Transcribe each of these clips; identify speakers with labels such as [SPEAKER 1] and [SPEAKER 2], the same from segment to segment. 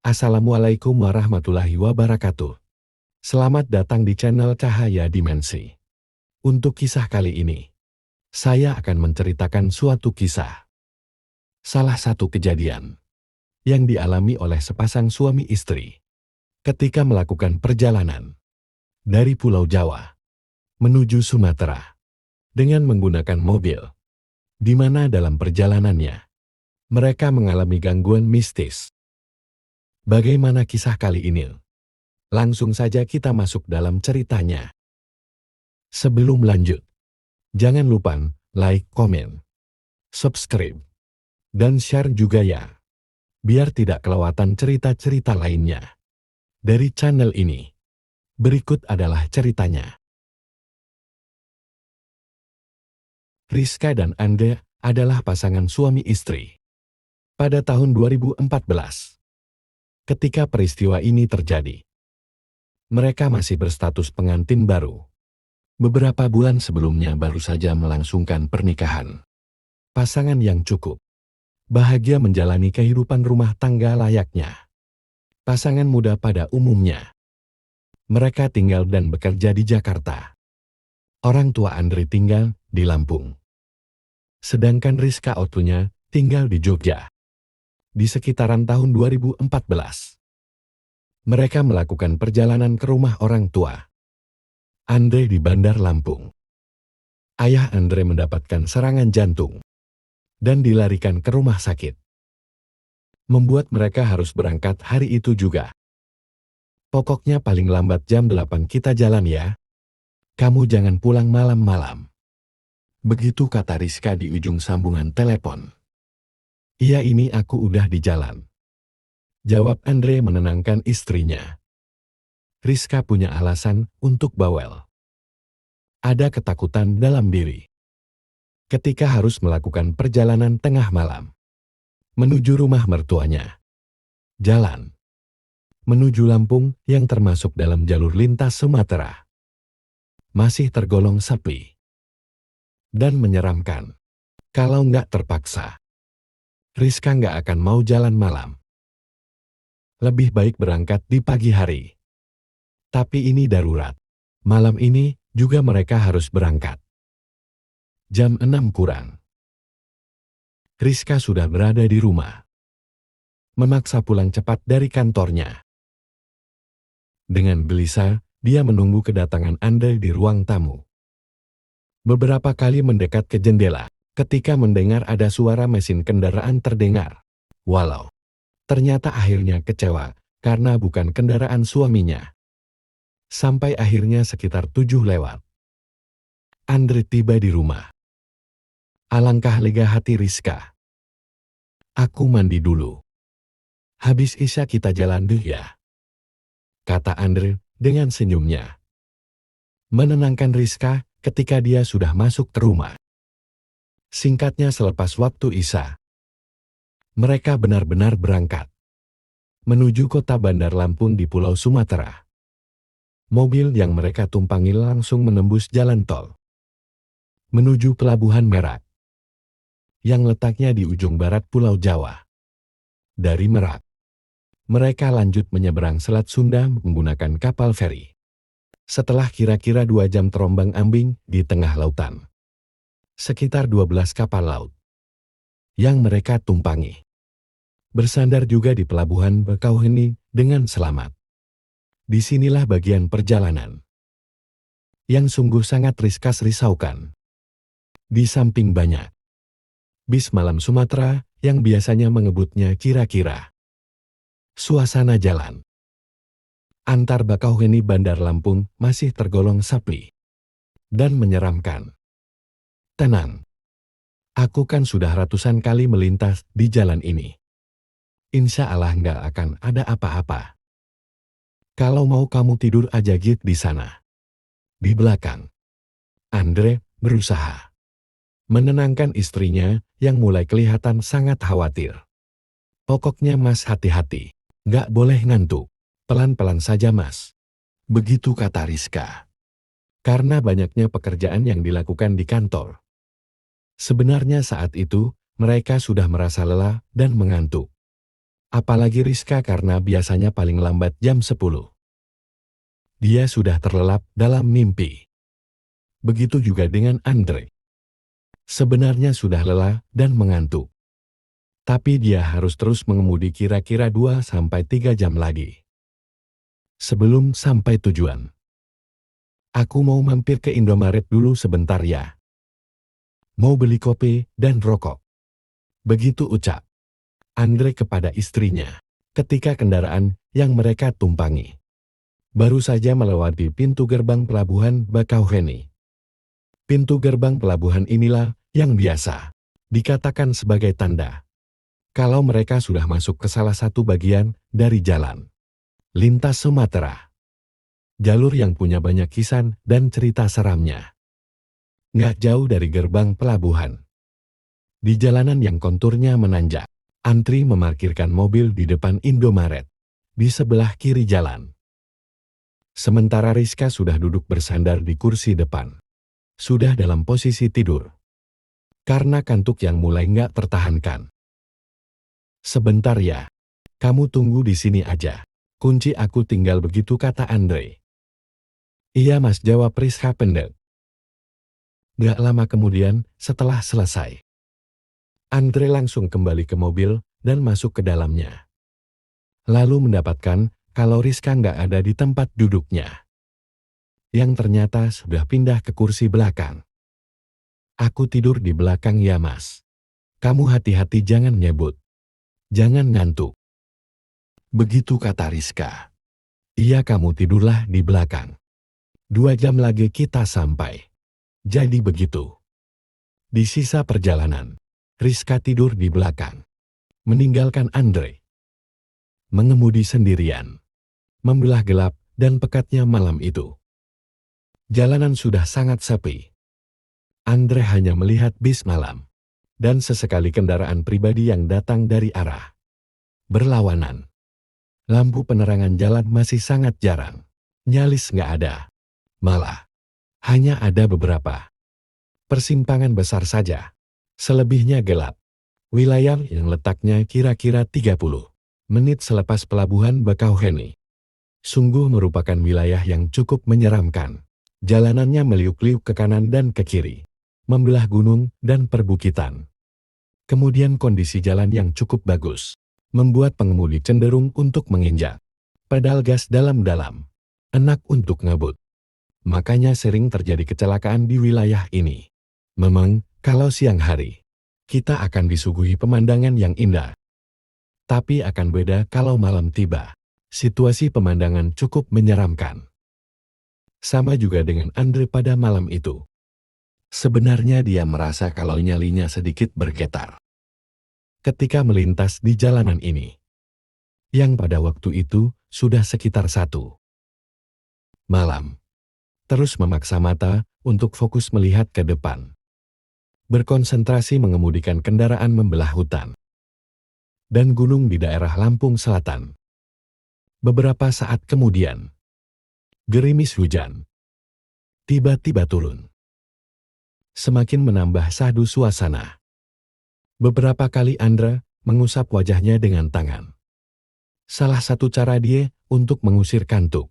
[SPEAKER 1] Assalamualaikum warahmatullahi wabarakatuh. Selamat datang di channel Cahaya Dimensi. Untuk kisah kali ini, saya akan menceritakan suatu kisah. Salah satu kejadian yang dialami oleh sepasang suami istri ketika melakukan perjalanan dari Pulau Jawa menuju Sumatera dengan menggunakan mobil, di mana dalam perjalanannya mereka mengalami gangguan mistis. Bagaimana kisah kali ini? Langsung saja kita masuk dalam ceritanya. Sebelum lanjut, jangan lupa like, komen, subscribe, dan share juga ya, biar tidak kelewatan cerita-cerita lainnya dari channel ini. Berikut adalah ceritanya. Rizka dan Anda adalah pasangan suami istri. Pada tahun 2014, ketika peristiwa ini terjadi, mereka masih berstatus pengantin baru. Beberapa bulan sebelumnya baru saja melangsungkan pernikahan. Pasangan yang cukup bahagia menjalani kehidupan rumah tangga layaknya pasangan muda pada umumnya. Mereka tinggal dan bekerja di Jakarta. Orang tua Andre tinggal di Lampung. Sedangkan Rizka ortunya tinggal di Jogja. Di sekitaran tahun 2014, mereka melakukan perjalanan ke rumah orang tua Andre di Bandar Lampung. Ayah Andre mendapatkan serangan jantung dan dilarikan ke rumah sakit, membuat mereka harus berangkat hari itu juga. Pokoknya paling lambat jam 8 kita jalan ya. Kamu jangan pulang malam-malam. Begitu kata Rizka di ujung sambungan telepon. Iya, ini aku udah di jalan, jawab Andre menenangkan istrinya. Rizka punya alasan untuk bawel. Ada ketakutan dalam diri ketika harus melakukan perjalanan tengah malam menuju rumah mertuanya. Jalan menuju Lampung yang termasuk dalam jalur lintas Sumatera masih tergolong sepi dan menyeramkan. Kalau nggak terpaksa, Rizka nggak akan mau jalan malam. Lebih baik berangkat di pagi hari. Tapi ini darurat. Malam ini juga mereka harus berangkat. Jam 6 kurang. Rizka sudah berada di rumah. Memaksa pulang cepat dari kantornya. Dengan gelisah, dia menunggu kedatangan Andre di ruang tamu. Beberapa kali mendekat ke jendela ketika mendengar ada suara mesin kendaraan terdengar. Walau ternyata akhirnya kecewa karena bukan kendaraan suaminya. Sampai akhirnya sekitar 7 lewat. Andre tiba di rumah. Alangkah lega hati Rizka. Aku mandi dulu. Habis isya kita jalan deh ya, kata Andre dengan senyumnya. Menenangkan Rizka ketika dia sudah masuk ke rumah. Singkatnya selepas waktu isya, mereka benar-benar berangkat menuju kota Bandar Lampung di Pulau Sumatera. Mobil yang mereka tumpangi langsung menembus jalan tol menuju Pelabuhan Merak yang letaknya di ujung barat Pulau Jawa. Dari Merak, mereka lanjut menyeberang Selat Sunda menggunakan kapal feri. Setelah kira-kira 2 jam terombang-ambing di tengah lautan, sekitar 12 kapal laut yang mereka tumpangi bersandar juga di Pelabuhan Bakauheni dengan selamat. Disinilah bagian perjalanan yang sungguh sangat Rizka risaukan. Di samping banyak bis malam Sumatera yang biasanya mengebutnya kira-kira. Suasana jalan antar Bakauheni Bandar Lampung masih tergolong sepi dan menyeramkan. Tenang, aku kan sudah ratusan kali melintas di jalan ini. Insya Allah nggak akan ada apa-apa. Kalau mau kamu tidur aja gitu di sana, di belakang. Andre berusaha menenangkan istrinya yang mulai kelihatan sangat khawatir. Pokoknya mas hati-hati, nggak boleh ngantuk. Pelan-pelan saja mas. Begitu kata Rizka. Karena banyaknya pekerjaan yang dilakukan di kantor. Sebenarnya saat itu, mereka sudah merasa lelah dan mengantuk. Apalagi Rizka karena biasanya paling lambat jam 10. Dia sudah terlelap dalam mimpi. Begitu juga dengan Andre. Sebenarnya sudah lelah dan mengantuk. Tapi dia harus terus mengemudi kira-kira 2-3 jam lagi. Sebelum sampai tujuan. Aku mau mampir ke Indomaret dulu sebentar ya. Mau beli kopi dan rokok. Begitu ucap Andre kepada istrinya ketika kendaraan yang mereka tumpangi baru saja melewati pintu gerbang pelabuhan Bakauheni. Pintu gerbang pelabuhan inilah yang biasa dikatakan sebagai tanda kalau mereka sudah masuk ke salah satu bagian dari jalan lintas Sumatera. Jalur yang punya banyak kisah dan cerita seramnya. Nggak jauh dari gerbang pelabuhan. Di jalanan yang konturnya menanjak, Antri memarkirkan mobil di depan Indomaret, di sebelah kiri jalan. Sementara Rizka sudah duduk bersandar di kursi depan. Sudah dalam posisi tidur. Karena kantuk yang mulai nggak tertahankan. Sebentar ya, kamu tunggu di sini aja. Kunci aku tinggal begitu kata Andre. Iya mas, jawab Rizka pendek. Gak lama kemudian, setelah selesai, Andre langsung kembali ke mobil dan masuk ke dalamnya. Lalu mendapatkan kalau Rizka nggak ada di tempat duduknya. Yang ternyata sudah pindah ke kursi belakang. Aku tidur di belakang ya mas. Kamu hati-hati jangan nyebut. Jangan ngantuk. Begitu kata Rizka. Iya kamu tidurlah di belakang. 2 jam lagi kita sampai. Jadi begitu. Di sisa perjalanan, Rizka tidur di belakang. Meninggalkan Andre. Mengemudi sendirian. Membelah gelap dan pekatnya malam itu. Jalanan sudah sangat sepi. Andre hanya melihat bis malam. Dan sesekali kendaraan pribadi yang datang dari arah berlawanan. Lampu penerangan jalan masih sangat jarang. Nyaris nggak ada. Malah, hanya ada beberapa persimpangan besar saja. Selebihnya gelap. Wilayah yang letaknya kira-kira 30 menit selepas pelabuhan Bakauheni. Sungguh merupakan wilayah yang cukup menyeramkan. Jalanannya meliuk-liuk ke kanan dan ke kiri. Membelah gunung dan perbukitan. Kemudian kondisi jalan yang cukup bagus. Membuat pengemudi cenderung untuk menginjak pedal gas dalam-dalam. Enak untuk ngebut. Makanya sering terjadi kecelakaan di wilayah ini. Memang, kalau siang hari, kita akan disuguhi pemandangan yang indah. Tapi akan beda kalau malam tiba. Situasi pemandangan cukup menyeramkan. Sama juga dengan Andre pada malam itu. Sebenarnya dia merasa kalau nyalinya sedikit bergetar. Ketika melintas di jalanan ini. Yang pada waktu itu sudah sekitar 1 malam. Terus memaksa mata untuk fokus melihat ke depan. Berkonsentrasi mengemudikan kendaraan membelah hutan dan gunung di daerah Lampung Selatan. Beberapa saat kemudian, gerimis hujan tiba-tiba turun. Semakin menambah syahdu suasana. Beberapa kali Andra mengusap wajahnya dengan tangan. Salah satu cara dia untuk mengusir kantuk.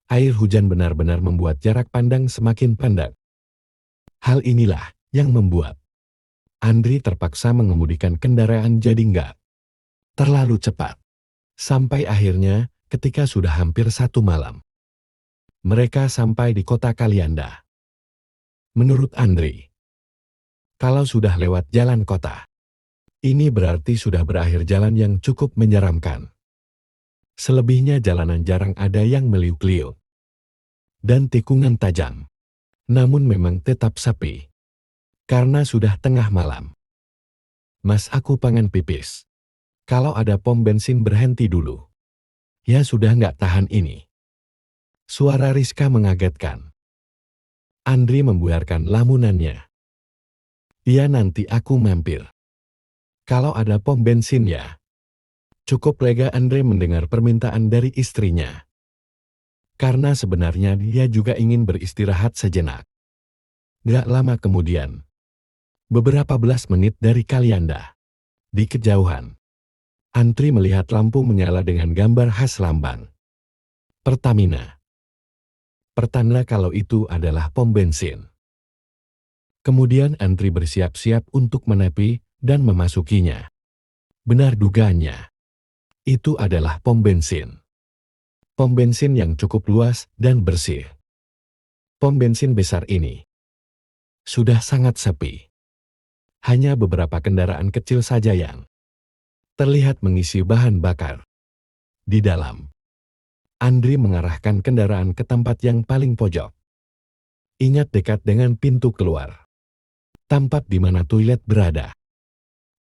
[SPEAKER 1] Air hujan benar-benar membuat jarak pandang semakin pendek. Hal inilah yang membuat Andri terpaksa mengemudikan kendaraan jadi nggak terlalu cepat. Sampai akhirnya ketika sudah hampir 1 malam. Mereka sampai di kota Kalianda. Menurut Andri, kalau sudah lewat jalan kota, ini berarti sudah berakhir jalan yang cukup menyeramkan. Selebihnya jalanan jarang ada yang meliuk-liuk dan tikungan tajam. Namun memang tetap sepi. Karena sudah tengah malam. Mas aku pengen pipis. Kalau ada pom bensin berhenti dulu. Ya sudah nggak tahan ini. Suara Rizka mengagetkan. Andri membuarkan lamunannya. Iya nanti aku mampir. Kalau ada pom bensin ya. Cukup lega Andre mendengar permintaan dari istrinya. Karena sebenarnya dia juga ingin beristirahat sejenak. Gak lama kemudian, beberapa belas menit dari Kalianda, di kejauhan, Andri melihat lampu menyala dengan gambar khas lambang Pertamina. Pertanda kalau itu adalah pom bensin. Kemudian Andri bersiap-siap untuk menepi dan memasukinya. Benar dugaannya. Itu adalah pom bensin. Pom bensin yang cukup luas dan bersih. Pom bensin besar ini sudah sangat sepi. Hanya beberapa kendaraan kecil saja yang terlihat mengisi bahan bakar. Di dalam, Andri mengarahkan kendaraan ke tempat yang paling pojok. Ingat, dekat dengan pintu keluar. Tempat di mana toilet berada.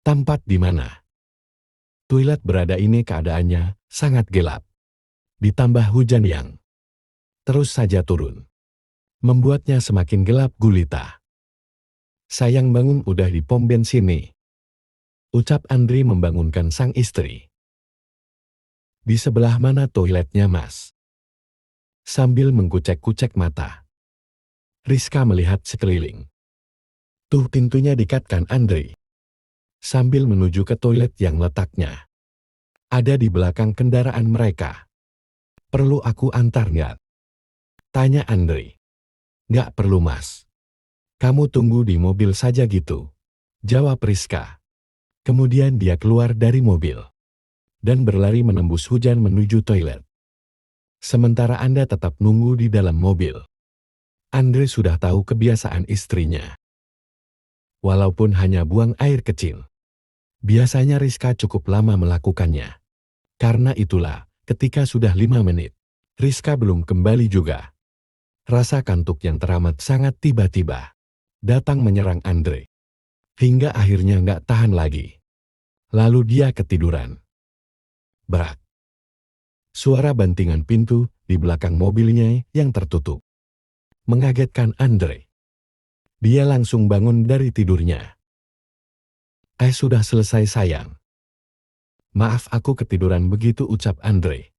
[SPEAKER 1] Tempat di mana toilet berada ini keadaannya sangat gelap. Ditambah hujan yang terus saja turun, membuatnya semakin gelap gulita. Sayang bangun udah di pom bensin nih, ucap Andri membangunkan sang istri. Di sebelah mana toiletnya, Mas? Sambil mengkucek-kucek mata, Rizka melihat sekeliling. Tuh pintunya, dikatakan Andri, sambil menuju ke toilet yang letaknya ada di belakang kendaraan mereka. Perlu aku antar nggak? Tanya Andri. Nggak perlu, Mas. Kamu tunggu di mobil saja gitu, jawab Rizka. Kemudian dia keluar dari mobil dan berlari menembus hujan menuju toilet. Sementara Anda tetap nunggu di dalam mobil. Andre sudah tahu kebiasaan istrinya. Walaupun hanya buang air kecil, biasanya Rizka cukup lama melakukannya. Karena itulah, ketika sudah 5 menit, Rizka belum kembali juga. Rasa kantuk yang teramat sangat tiba-tiba datang menyerang Andre. Hingga akhirnya nggak tahan lagi. Lalu dia ketiduran. Brak. Suara bantingan pintu di belakang mobilnya yang tertutup mengagetkan Andre. Dia langsung bangun dari tidurnya. Sudah selesai, sayang. Maaf, aku ketiduran begitu, ucap Andre.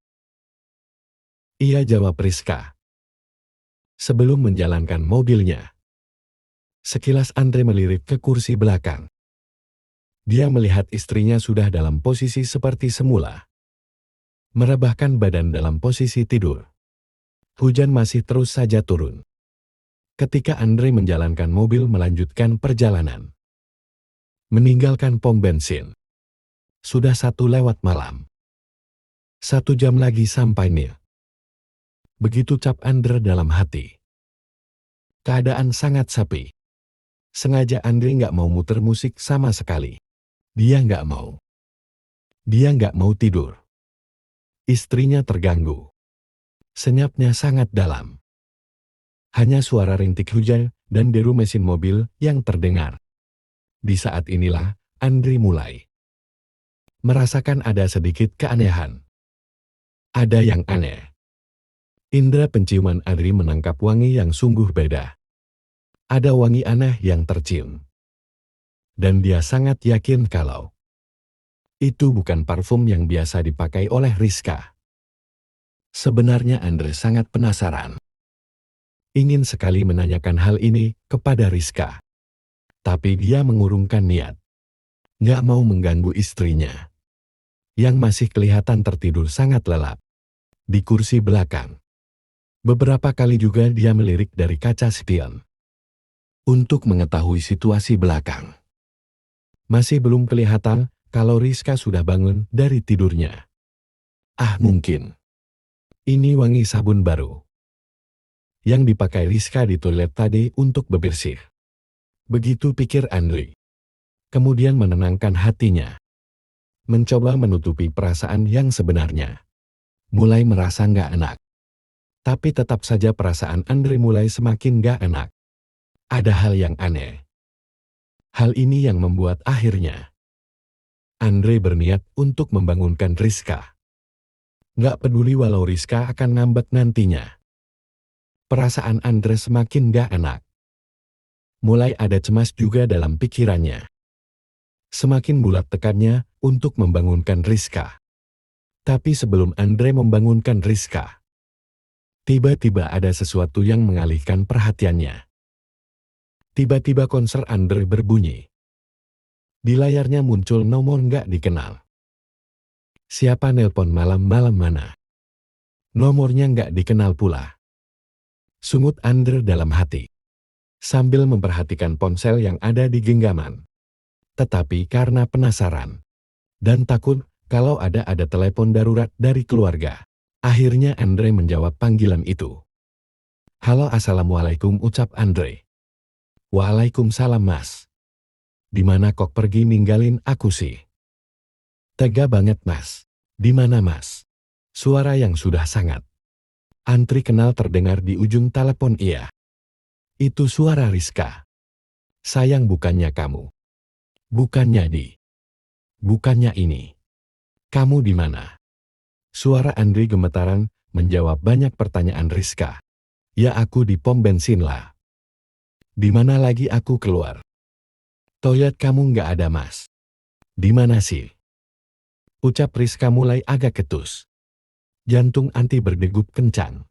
[SPEAKER 1] Iya, jawab Rizka. Sebelum menjalankan mobilnya, sekilas Andre melirik ke kursi belakang. Dia melihat istrinya sudah dalam posisi seperti semula. Merebahkan badan dalam posisi tidur. Hujan masih terus saja turun. Ketika Andre menjalankan mobil melanjutkan perjalanan. Meninggalkan pom bensin. Sudah 1 malam. 1 jam lagi sampai nih. Begitu cap Andre dalam hati. Keadaan sangat sepi. Sengaja Andre nggak mau muter musik sama sekali. Dia nggak mau. Dia nggak mau tidur. Istrinya terganggu. Senyapnya sangat dalam. Hanya suara rintik hujan dan deru mesin mobil yang terdengar. Di saat inilah, Andri mulai merasakan ada sedikit keanehan. Ada yang aneh. Indra penciuman Andri menangkap wangi yang sungguh beda. Ada wangi aneh yang tercium. Dan dia sangat yakin kalau itu bukan parfum yang biasa dipakai oleh Rizka. Sebenarnya Andre sangat penasaran. Ingin sekali menanyakan hal ini kepada Rizka. Tapi dia mengurungkan niat. Nggak mau mengganggu istrinya, yang masih kelihatan tertidur sangat lelap di kursi belakang. Beberapa kali juga dia melirik dari kaca spion untuk mengetahui situasi belakang. Masih belum kelihatan kalau Rizka sudah bangun dari tidurnya. Mungkin ini wangi sabun baru yang dipakai Rizka di toilet tadi untuk bebersih. Begitu pikir Andri. Kemudian menenangkan hatinya. Mencoba menutupi perasaan yang sebenarnya. Mulai merasa nggak enak. Tapi tetap saja perasaan Andri mulai semakin nggak enak. Ada hal yang aneh. Hal ini yang membuat akhirnya Andre berniat untuk membangunkan Rizka. Nggak peduli walau Rizka akan ngambek nantinya. Perasaan Andre semakin nggak enak. Mulai ada cemas juga dalam pikirannya. Semakin bulat tekannya untuk membangunkan Rizka. Tapi sebelum Andre membangunkan Rizka, tiba-tiba ada sesuatu yang mengalihkan perhatiannya. Tiba-tiba konser Andre berbunyi. Di layarnya muncul nomor nggak dikenal. Siapa nelpon malam-malam mana? Nomornya nggak dikenal pula. Sungut Andre dalam hati, sambil memperhatikan ponsel yang ada di genggaman. Tetapi karena penasaran dan takut kalau ada telepon darurat dari keluarga, akhirnya Andre menjawab panggilan itu. Halo, assalamualaikum, ucap Andre. Waalaikumsalam, Mas. Dimana kok pergi ninggalin aku sih? Tega banget, Mas. Dimana, Mas? Suara yang sudah sangat antri kenal terdengar di ujung telepon. Iya, itu suara Rizka. Sayang, bukannya kamu. Bukannya bukannya ini. Kamu di mana? Suara Andre gemetaran menjawab banyak pertanyaan Rizka. Ya, aku di pom bensin lah. Di mana lagi aku keluar? Toilet kamu nggak ada, Mas. Di mana sih? Ucap Rizka mulai agak ketus. Jantung Anti berdegup kencang.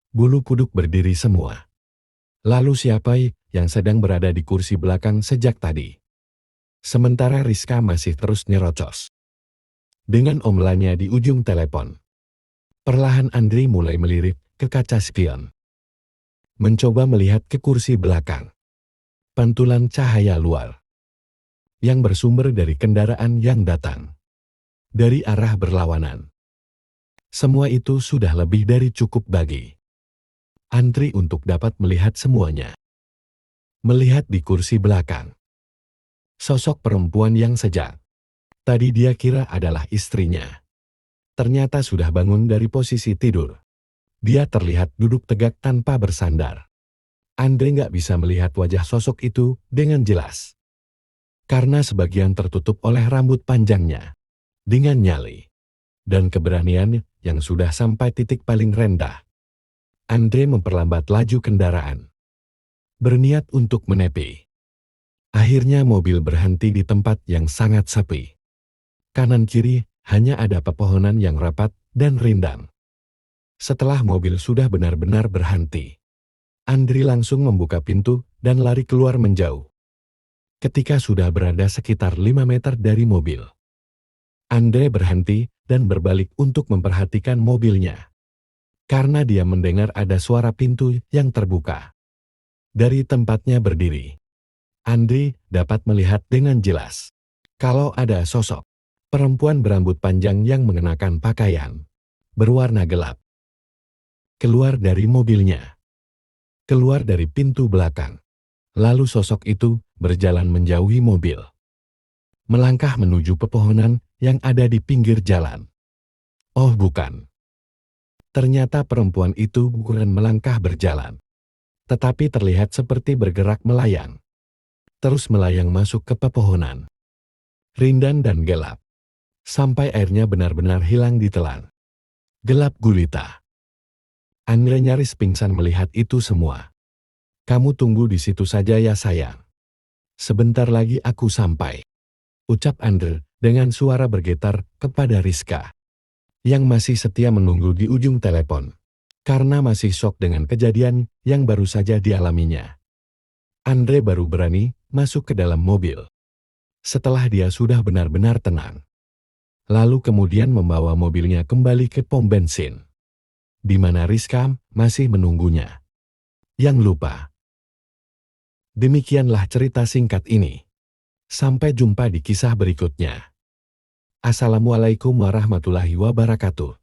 [SPEAKER 1] Bulu kuduk berdiri semua. Lalu siapa yang sedang berada di kursi belakang sejak tadi? Sementara Rizka masih terus nyerocos dengan omelannya di ujung telepon. Perlahan Andri mulai melirik ke kaca spion. Mencoba melihat ke kursi belakang. Pantulan cahaya luar yang bersumber dari kendaraan yang datang dari arah berlawanan. Semua itu sudah lebih dari cukup bagi Andri untuk dapat melihat semuanya. Melihat di kursi belakang sosok perempuan yang sejak tadi dia kira adalah istrinya. Ternyata sudah bangun dari posisi tidur. Dia terlihat duduk tegak tanpa bersandar. Andre nggak bisa melihat wajah sosok itu dengan jelas, karena sebagian tertutup oleh rambut panjangnya. Dengan nyali dan keberanian yang sudah sampai titik paling rendah, Andre memperlambat laju kendaraan, berniat untuk menepi. Akhirnya mobil berhenti di tempat yang sangat sepi. Kanan kiri hanya ada pepohonan yang rapat dan rindang. Setelah mobil sudah benar-benar berhenti, Andri langsung membuka pintu dan lari keluar menjauh. Ketika sudah berada sekitar 5 meter dari mobil, Andre berhenti dan berbalik untuk memperhatikan mobilnya. Karena dia mendengar ada suara pintu yang terbuka. Dari tempatnya berdiri, Andre dapat melihat dengan jelas kalau ada sosok perempuan berambut panjang yang mengenakan pakaian berwarna gelap keluar dari mobilnya, keluar dari pintu belakang. Lalu sosok itu berjalan menjauhi mobil, melangkah menuju pepohonan yang ada di pinggir jalan. Oh bukan. Ternyata perempuan itu bukan melangkah berjalan, tetapi terlihat seperti bergerak melayang. Terus melayang masuk ke pepohonan. Rindang dan gelap. Sampai airnya benar-benar hilang ditelan. Gelap gulita. Andre nyaris pingsan melihat itu semua. Kamu tunggu di situ saja ya sayang. Sebentar lagi aku sampai. Ucap Andre dengan suara bergetar kepada Rizka, yang masih setia menunggu di ujung telepon, karena masih syok dengan kejadian yang baru saja dialaminya. Andre baru berani masuk ke dalam mobil setelah dia sudah benar-benar tenang. Lalu kemudian membawa mobilnya kembali ke pom bensin, di mana Rizka masih menunggunya. Yang lupa. Demikianlah cerita singkat ini. Sampai jumpa di kisah berikutnya. Assalamualaikum warahmatullahi wabarakatuh.